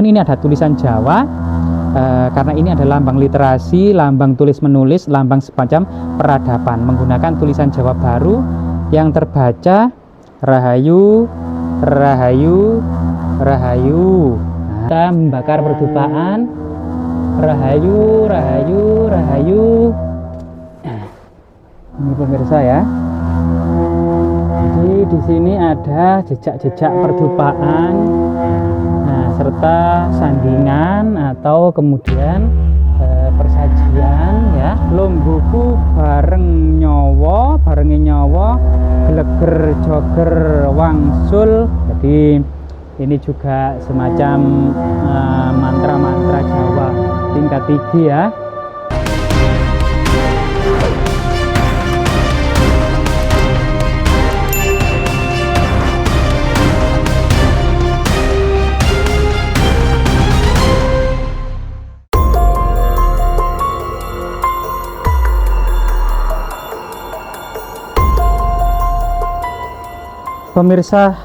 Ini ada tulisan Jawa, karena ini adalah lambang literasi, lambang tulis menulis, lambang semacam peradaban, menggunakan tulisan Jawa baru yang terbaca Rahayu, Rahayu, Rahayu. Nah, kita membakar perdupaan, Rahayu, Rahayu, Rahayu. Ini pemirsa ya. Jadi di sini ada jejak-jejak perdupaan, nah, serta sandingan atau kemudian persajian ya. Longgoku bareng nyawa, geleger joger wangsul. Jadi ini juga semacam mantra-mantra Jawa tingkat tinggi ya. Pemirsa,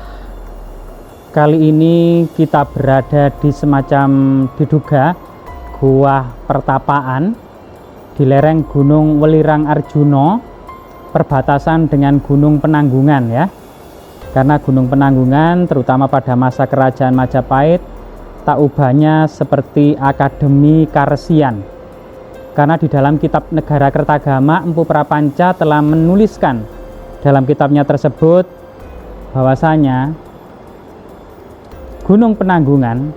kali ini kita berada di semacam diduga gua pertapaan di lereng Gunung Welirang Arjuna, perbatasan dengan Gunung Penanggungan ya. Karena Gunung Penanggungan terutama pada masa kerajaan Majapahit tak ubahnya seperti Akademi Karesian. Karena di dalam kitab Negara Kertagama, Empu Prapanca telah menuliskan dalam kitabnya tersebut bahwasanya Gunung Penanggungan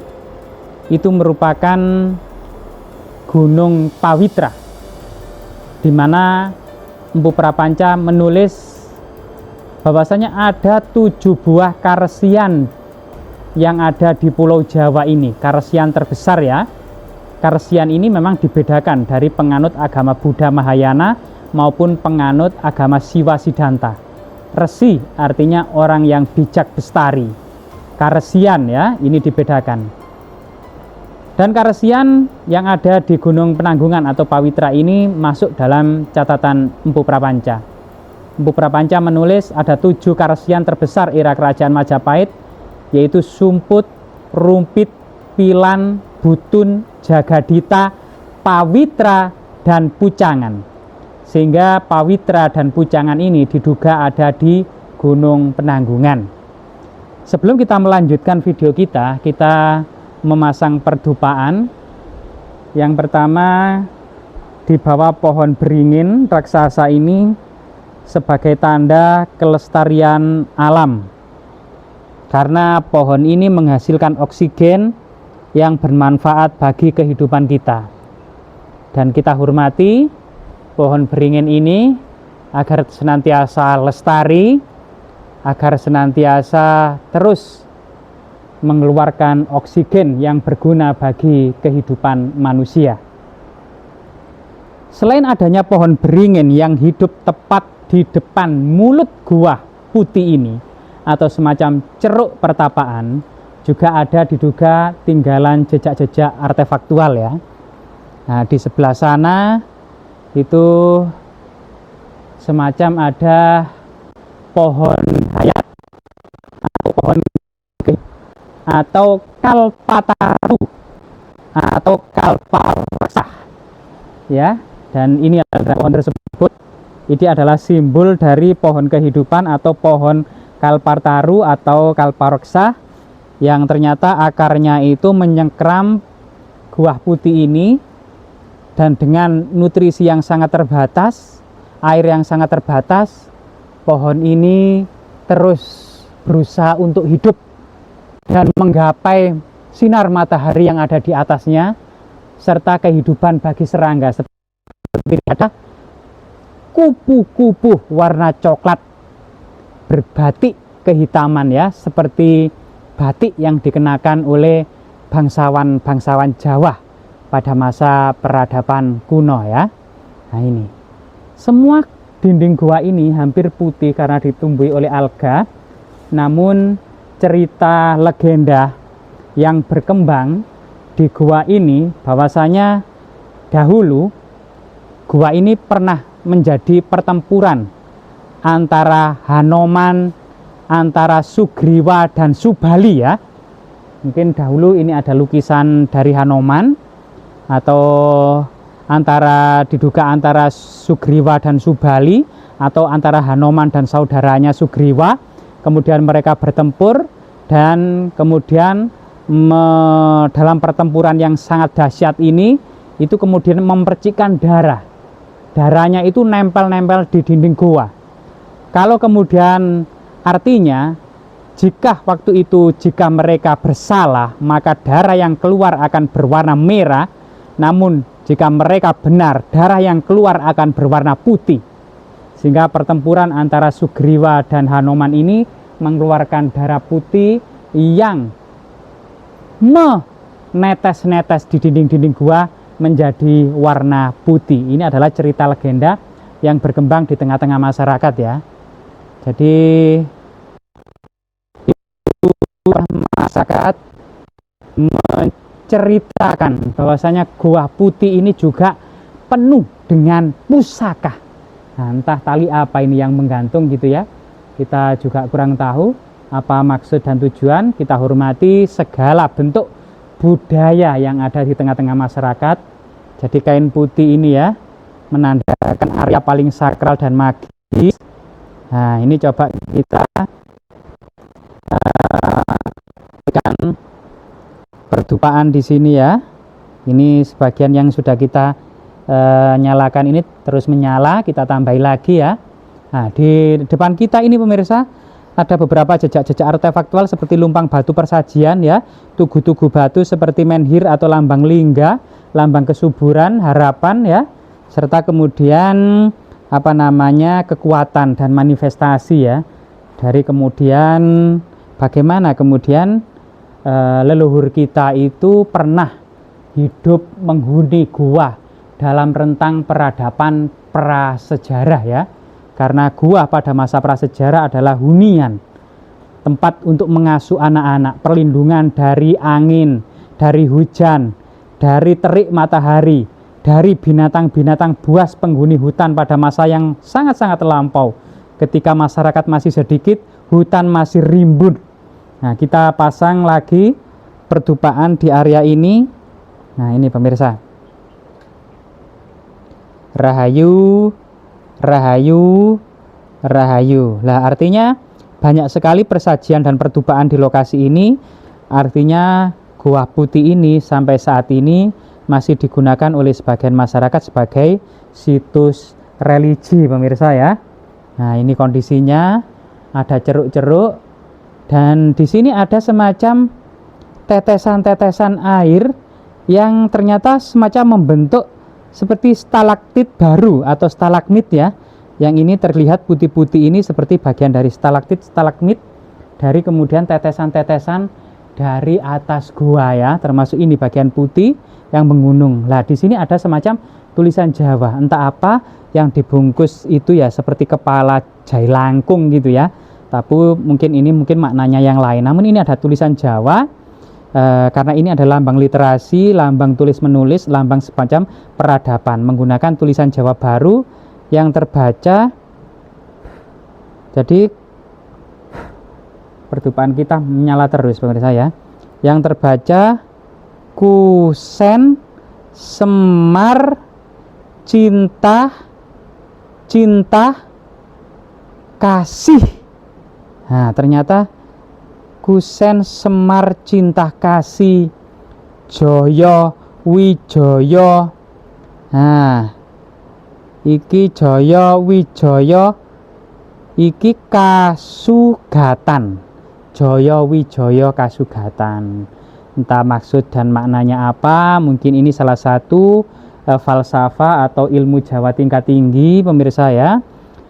itu merupakan gunung pawitra, di mana Empu Prapanca menulis bahwasanya ada 7 buah karesian yang ada di Pulau Jawa ini, karesian terbesar ya. Karesian ini memang dibedakan dari penganut agama Buddha Mahayana maupun penganut agama Siwa Siddhanta. Resi artinya orang yang bijak bestari. Karesian ya, ini dibedakan. Dan karesian yang ada di Gunung Penanggungan atau Pawitra ini masuk dalam catatan Empu Prapanca. Empu Prapanca menulis ada 7 karesian terbesar era kerajaan Majapahit, yaitu Sumput, Rumpit, Pilan, Butun, Jagadita, Pawitra, dan Pucangan. Sehingga Pawitra dan Pucangan ini diduga ada di Gunung Penanggungan. Sebelum kita melanjutkan video kita memasang perdupaan. Yang pertama, di bawah pohon beringin raksasa ini sebagai tanda kelestarian alam. Karena pohon ini menghasilkan oksigen yang bermanfaat bagi kehidupan kita. Dan kita hormati pohon beringin ini agar senantiasa lestari, agar senantiasa terus mengeluarkan oksigen yang berguna bagi kehidupan manusia. Selain adanya pohon beringin yang hidup tepat di depan mulut gua putih ini atau semacam ceruk pertapaan, juga ada diduga tinggalan jejak-jejak artefaktual ya. Nah, di sebelah sana itu semacam ada pohon hayat atau pohon atau kalpataru atau kalparsah ya. Dan ini adalah pohon tersebut, ini adalah simbol dari pohon kehidupan atau pohon kalpataru atau kalparoksa yang ternyata akarnya itu menyengkram gua putih ini. Dan dengan nutrisi yang sangat terbatas, air yang sangat terbatas, pohon ini terus berusaha untuk hidup dan menggapai sinar matahari yang ada di atasnya, serta kehidupan bagi serangga. Seperti ada kupu-kupu warna coklat berbatik kehitaman ya, seperti batik yang dikenakan oleh bangsawan-bangsawan Jawa pada masa peradaban kuno ya. Nah ini, semua dinding gua ini hampir putih karena ditumbuhi oleh alga. Namun cerita legenda yang berkembang di gua ini bahwasanya dahulu gua ini pernah menjadi pertempuran antara Hanoman, antara Sugriwa dan Subali ya. Mungkin dahulu ini ada lukisan dari Hanoman, atau diduga antara Sugriwa dan Subali, atau antara Hanoman dan saudaranya Sugriwa. Kemudian mereka bertempur, dan kemudian dalam pertempuran yang sangat dahsyat ini, itu kemudian memercikkan darah. Darahnya itu nempel-nempel di dinding gua. Kalau kemudian artinya, jika waktu itu mereka bersalah, maka darah yang keluar akan berwarna merah. Namun jika mereka benar, darah yang keluar akan berwarna putih. Sehingga pertempuran antara Sugriwa dan Hanoman ini mengeluarkan darah putih yang menetes-netes di dinding-dinding gua menjadi warna putih. Ini adalah cerita legenda yang berkembang di tengah-tengah masyarakat ya. Jadi itu masyarakat menceritakan bahwasanya gua putih ini juga penuh dengan pusaka. Nah, entah tali apa ini yang menggantung gitu ya. Kita juga kurang tahu apa maksud dan tujuan. Kita hormati segala bentuk budaya yang ada di tengah-tengah masyarakat. Jadi kain putih ini ya menandakan area paling sakral dan magis. Nah, ini coba kita berikan perdupaan di sini ya. Ini sebagian yang sudah kita nyalakan ini terus menyala, kita tambahi lagi ya. Nah, di depan kita ini pemirsa ada beberapa jejak-jejak artefaktual seperti lumpang batu persajian ya, tugu-tugu batu seperti menhir atau lambang lingga, lambang kesuburan, harapan ya, serta kemudian kekuatan dan manifestasi ya. Dari kemudian bagaimana kemudian leluhur kita itu pernah hidup menghuni gua dalam rentang peradaban prasejarah ya. Karena gua pada masa prasejarah adalah hunian, tempat untuk mengasuh anak-anak, perlindungan dari angin, dari hujan, dari terik matahari, dari binatang-binatang buas penghuni hutan pada masa yang sangat-sangat lampau. Ketika masyarakat masih sedikit, hutan masih rimbun. Nah, kita pasang lagi perdupaan di area ini. Nah, ini pemirsa. Rahayu, Rahayu, Rahayu. Lah artinya banyak sekali persajian dan perdupaan di lokasi ini. Artinya Gua Putih ini sampai saat ini masih digunakan oleh sebagian masyarakat sebagai situs religi pemirsa ya. Nah, ini kondisinya ada ceruk-ceruk, dan di sini ada semacam tetesan-tetesan air yang ternyata semacam membentuk seperti stalaktit baru atau stalagmit ya. Yang ini terlihat putih-putih ini seperti bagian dari stalaktit, stalagmit dari kemudian tetesan-tetesan dari atas gua ya, termasuk ini bagian putih yang menggunung. Lah di sini ada semacam tulisan Jawa, entah apa yang dibungkus itu ya, seperti kepala jailangkung gitu ya. Tapi mungkin maknanya yang lain. Namun ini ada tulisan Jawa. Karena ini adalah lambang literasi, lambang tulis menulis, lambang semacam peradaban menggunakan tulisan Jawa baru yang terbaca. Jadi perdupaan kita menyala terus pemirsa ya. Yang terbaca Kusen Semar Cinta Kasih. Nah, ternyata Kusen Semar Cinta Kasih Joyo Wijoyo. Nah, iki Joyo Wijoyo, iki kasugatan. Joyo Wijoyo kasugatan. Entah maksud dan maknanya apa, mungkin ini salah satu falsafah atau ilmu Jawa tingkat tinggi pemirsa ya.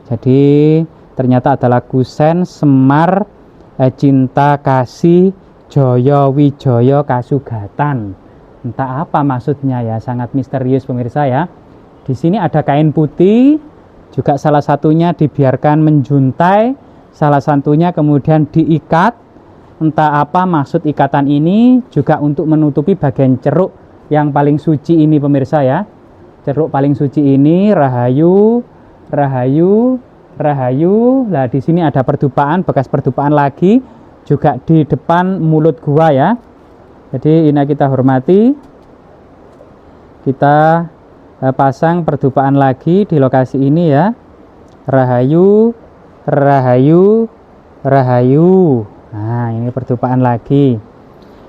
Jadi ternyata adalah Kusen Semar Cinta Kasih Joyo Wijoyo kasugatan. Entah apa maksudnya ya, sangat misterius pemirsa ya. Di sini ada kain putih, juga salah satunya dibiarkan menjuntai, salah satunya kemudian diikat. Entah apa maksud ikatan ini, juga untuk menutupi bagian ceruk yang paling suci ini pemirsa ya. Ceruk paling suci ini Rahayu, Rahayu, Rahayu. Nah, di sini ada perdupaan, bekas perdupaan lagi juga di depan mulut gua ya. Jadi ini kita hormati, kita pasang perdupaan lagi di lokasi ini ya. Rahayu, Rahayu, Rahayu. Nah, ini perdupaan lagi.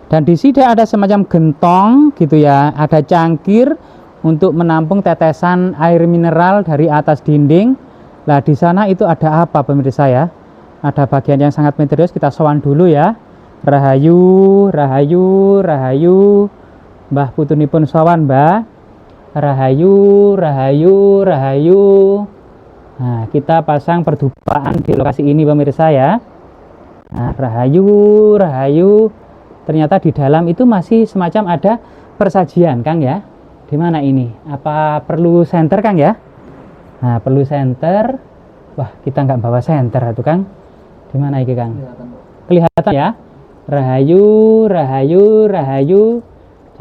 Dan di sini ada semacam gentong gitu ya, ada cangkir untuk menampung tetesan air mineral dari atas dinding. Nah, di sana itu ada apa pemirsa ya? Ada bagian yang sangat misterius, kita sowan dulu ya. Rahayu, Rahayu, Rahayu. Mbah putunipun sowan, Mbah. Rahayu, Rahayu, Rahayu. Nah, kita pasang perdupaan di lokasi ini pemirsa ya. Nah, Rahayu, Rahayu. Ternyata di dalam itu masih semacam ada persajian, Kang ya. Di mana ini? Apa perlu senter, Kang ya? Nah, perlu senter. Wah, kita nggak bawa senter itu, Kang. Di mana ini, Kang? Kelihatan ya? Rahayu, Rahayu, Rahayu.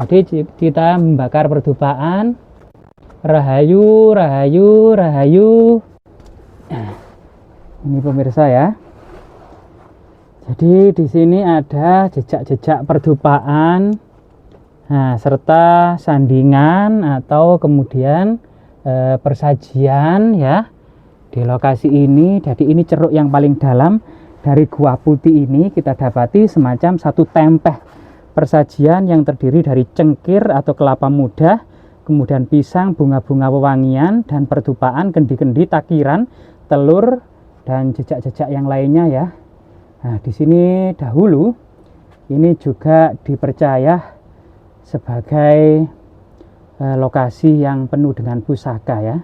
Jadi kita membakar perdupaan. Rahayu, Rahayu, Rahayu. Nah, ini pemirsa ya. Jadi di sini ada jejak-jejak perdupaan, nah, serta sandingan atau kemudian persajian ya di lokasi ini. Jadi ini ceruk yang paling dalam dari Gua Putih ini kita dapati semacam satu tempeh persajian yang terdiri dari cengkir atau kelapa muda, kemudian pisang, bunga-bunga wewangian, dan perdupaan, kendi-kendi, takiran, telur, dan jejak-jejak yang lainnya ya. Nah, di sini dahulu ini juga dipercaya sebagai lokasi yang penuh dengan pusaka ya.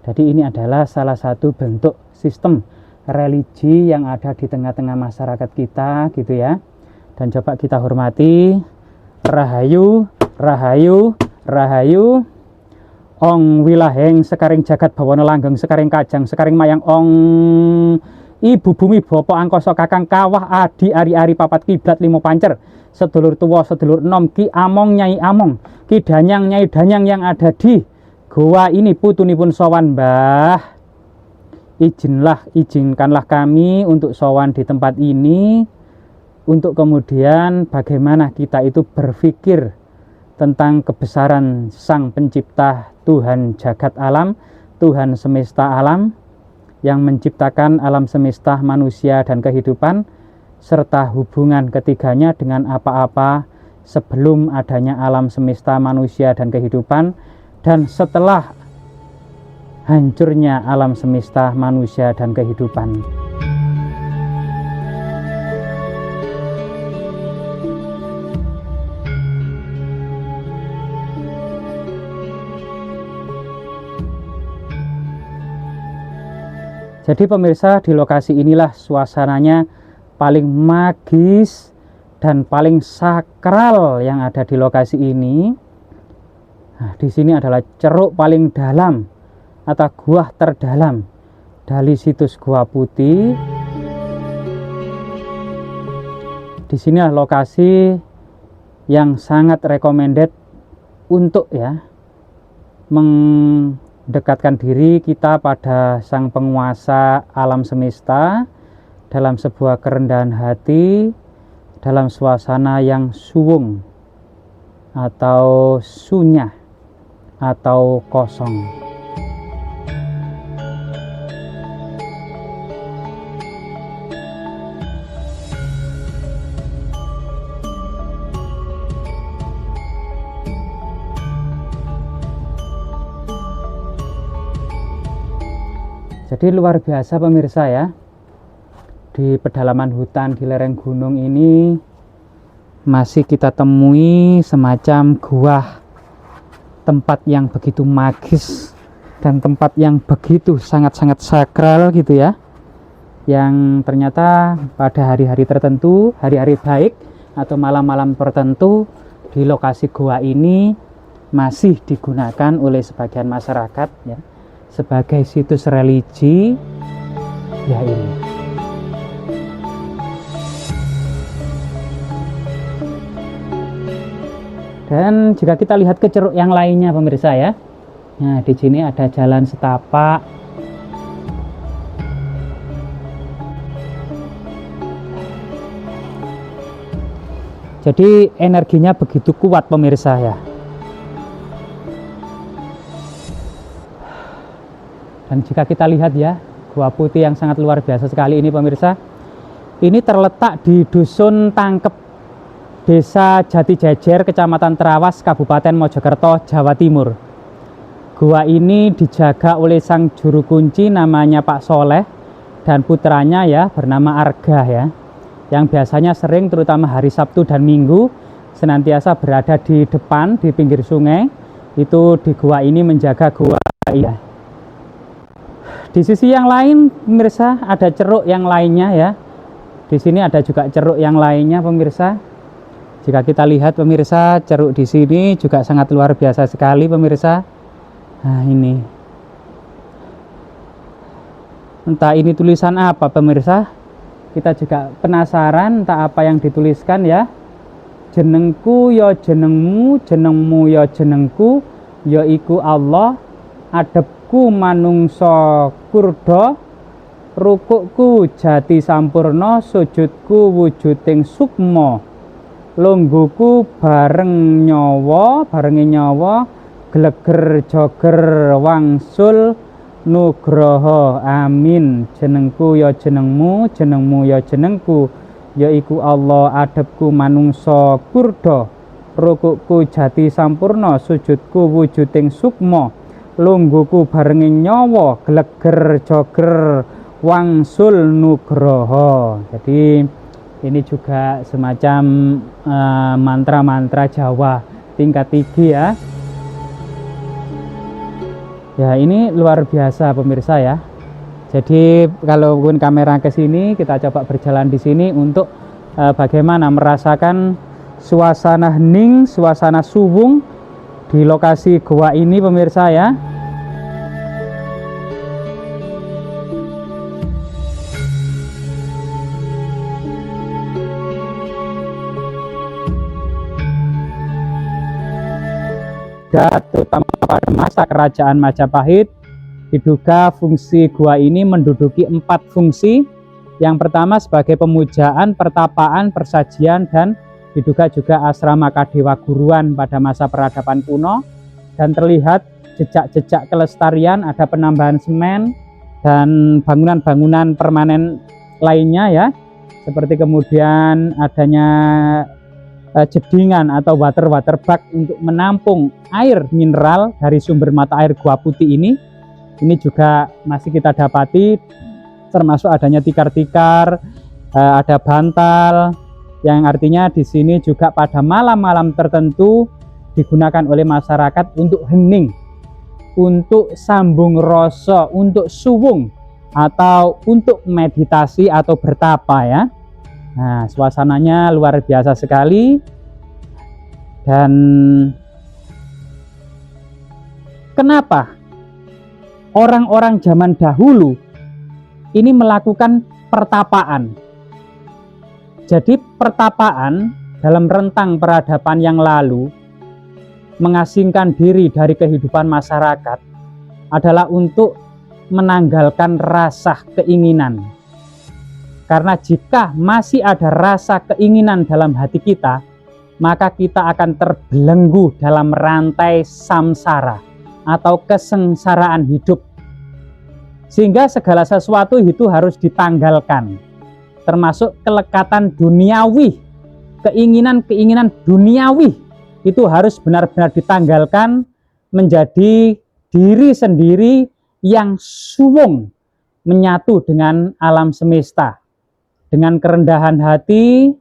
Jadi ini adalah salah satu bentuk sistem religi yang ada di tengah-tengah masyarakat kita gitu ya. Dan coba kita hormati. Rahayu, Rahayu, Rahayu. Ong wilaheng sekaring jagat bawana langgeng sekaring kajang sekaring mayang ong. Ibu bumi bapa angkasa kakang kawah adi ari-ari papat kiblat limo pancer sedulur tua sedulur enom ki among nyai among ki danyang nyai danyang yang ada di gua ini putunipun sowan Mbah. Izinkanlah kami untuk sowan di tempat ini, untuk kemudian bagaimana kita itu berpikir tentang kebesaran Sang Pencipta, Tuhan jagat alam, Tuhan semesta alam, yang menciptakan alam semesta, manusia, dan kehidupan, serta hubungan ketiganya dengan apa-apa sebelum adanya alam semesta, manusia, dan kehidupan, dan setelah hancurnya alam semesta, manusia, dan kehidupan. Jadi pemirsa, di lokasi inilah suasananya paling magis dan paling sakral yang ada di lokasi ini. Nah, di sini adalah ceruk paling dalam atau gua terdalam dari situs Gua Putih. Di sinilah lokasi yang sangat recommended untuk ya mendekatkan diri kita pada Sang Penguasa alam semesta dalam sebuah kerendahan hati, dalam suasana yang suwung atau sunyah atau kosong. Jadi luar biasa pemirsa ya, di pedalaman hutan di lereng gunung ini masih kita temui semacam gua, tempat yang begitu magis dan tempat yang begitu sangat-sangat sakral gitu ya, yang ternyata pada hari-hari tertentu, hari-hari baik atau malam-malam tertentu, di lokasi gua ini masih digunakan oleh sebagian masyarakat ya sebagai situs religi ya ini. Dan jika kita lihat ke ceruk yang lainnya pemirsa ya, nah di sini ada jalan setapak. Jadi energinya begitu kuat pemirsa ya. Dan jika kita lihat ya, Gua Putih yang sangat luar biasa sekali ini pemirsa. Ini terletak di Dusun Tangkep, Desa Jati Jejer, Kecamatan Trawas, Kabupaten Mojokerto, Jawa Timur. Gua ini dijaga oleh sang juru kunci namanya Pak Soleh dan putranya ya bernama Arga ya, yang biasanya sering terutama hari Sabtu dan Minggu senantiasa berada di depan di pinggir sungai itu di gua ini menjaga gua ya. Di sisi yang lain pemirsa ada ceruk yang lainnya ya. Di sini ada juga ceruk yang lainnya pemirsa. Jika kita lihat pemirsa, ceruk di sini juga sangat luar biasa sekali pemirsa. Nah ini, entah ini tulisan apa pemirsa. Kita juga penasaran entah apa yang dituliskan ya. Jenengku ya jenengmu, jenengmu ya jenengku, ya iku Allah, adepku manungsa kurda, rukukku jati sampurna, sujudku wujuding sukma, lungguhku bareng nyawa, gleger joger wangsul nugroho, amin. Jenengku ya jenengmu, jenengmu ya jenengku, yaiku Allah, adepku manungsa kurda, rukukku jati sampurna, sujudku wujuding sukma, lungguhku barengi nyawa, gleger joger wangsul nugroho. Jadi ini juga semacam mantra-mantra Jawa tingkat tinggi ya. Ya ini luar biasa pemirsa ya. Jadi kalau kamera ke sini, kita coba berjalan di sini untuk bagaimana merasakan suasana hening, suasana suwung di lokasi gua ini pemirsa ya. Terutama pada masa kerajaan Majapahit, diduga fungsi gua ini menduduki 4 fungsi. Yang pertama sebagai pemujaan, pertapaan, persajian, dan diduga juga asrama kadewa guruan pada masa peradaban kuno. Dan terlihat jejak-jejak kelestarian, ada penambahan semen dan bangunan-bangunan permanen lainnya ya, seperti kemudian adanya jedingan atau water bag untuk menampung air mineral dari sumber mata air Gua Putih ini juga masih kita dapati, termasuk adanya tikar-tikar, ada bantal, yang artinya di sini juga pada malam-malam tertentu digunakan oleh masyarakat untuk hening, untuk sambung rasa, untuk suwung, atau untuk meditasi atau bertapa ya. Nah, suasananya luar biasa sekali. Dan kenapa orang-orang zaman dahulu ini melakukan pertapaan? Jadi pertapaan dalam rentang peradaban yang lalu mengasingkan diri dari kehidupan masyarakat adalah untuk menanggalkan rasa keinginan. Karena jika masih ada rasa keinginan dalam hati kita, maka kita akan terbelenggu dalam rantai samsara atau kesengsaraan hidup. Sehingga segala sesuatu itu harus ditanggalkan, termasuk kelekatan duniawi, keinginan-keinginan duniawi itu harus benar-benar ditanggalkan menjadi diri sendiri yang suwung menyatu dengan alam semesta. Dengan kerendahan hati,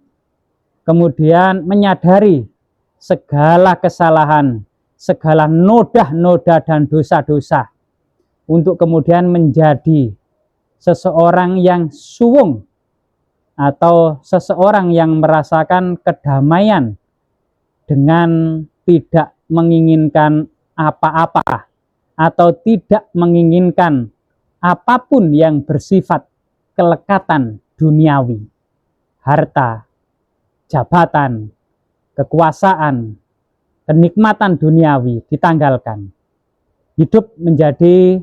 kemudian menyadari segala kesalahan, segala noda-noda dan dosa-dosa, untuk kemudian menjadi seseorang yang suwung atau seseorang yang merasakan kedamaian dengan tidak menginginkan apa-apa atau tidak menginginkan apapun yang bersifat kelekatan duniawi, harta, jabatan, kekuasaan, kenikmatan duniawi ditanggalkan. Hidup menjadi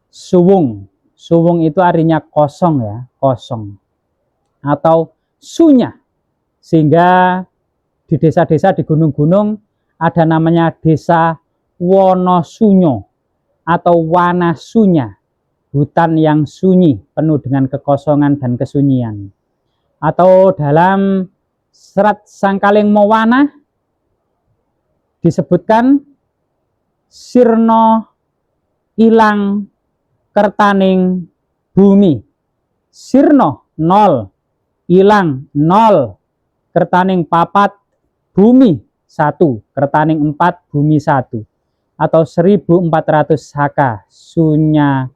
suwung. Suwung itu artinya kosong ya, kosong atau sunya, sehingga di desa-desa di gunung-gunung ada namanya desa Wonosunyo atau Wanasunya, hutan yang sunyi penuh dengan kekosongan dan kesunyian. Atau dalam Serat Sangkaling Mowana disebutkan sirno ilang kertaning bumi. Sirno 0, ilang 0, kertaning papat, bumi 1, kertaning 4, bumi 1, atau 1400 haka. Sunya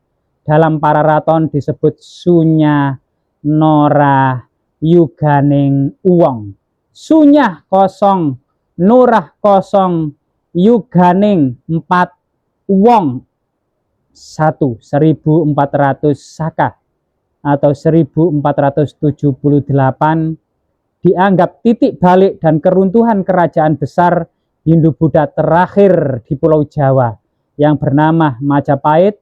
dalam Pararaton disebut sunya nora yuganing uwong. Sunyah kosong, norah kosong, yuganing 4, uwong 1, 1400 saka atau 1478 dianggap titik balik dan keruntuhan kerajaan besar Hindu-Buddha terakhir di Pulau Jawa yang bernama Majapahit,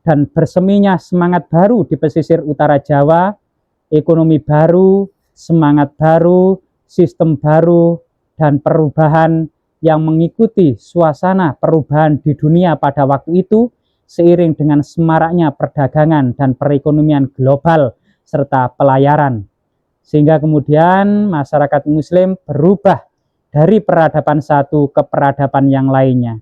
dan berseminya semangat baru di pesisir utara Jawa, ekonomi baru, semangat baru, sistem baru, dan perubahan yang mengikuti suasana perubahan di dunia pada waktu itu seiring dengan semaraknya perdagangan dan perekonomian global serta pelayaran. Sehingga kemudian masyarakat Muslim berubah dari peradaban satu ke peradaban yang lainnya.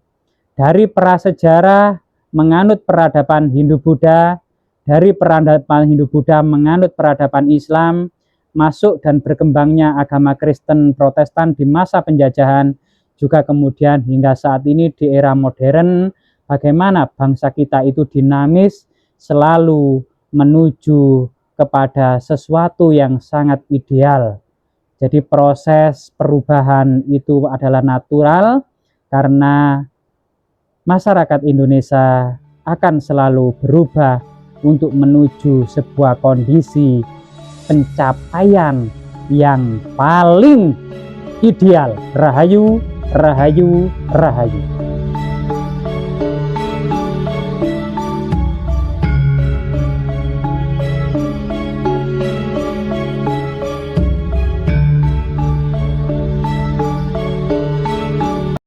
Dari prasejarah menganut peradaban Hindu-Buddha, dari peradaban Hindu-Buddha menganut peradaban Islam, masuk dan berkembangnya agama Kristen Protestan di masa penjajahan, juga kemudian hingga saat ini di era modern, bagaimana bangsa kita itu dinamis, selalu menuju kepada sesuatu yang sangat ideal. Jadi proses perubahan itu adalah natural karena masyarakat Indonesia akan selalu berubah untuk menuju sebuah kondisi pencapaian yang paling ideal. Rahayu, rahayu, rahayu.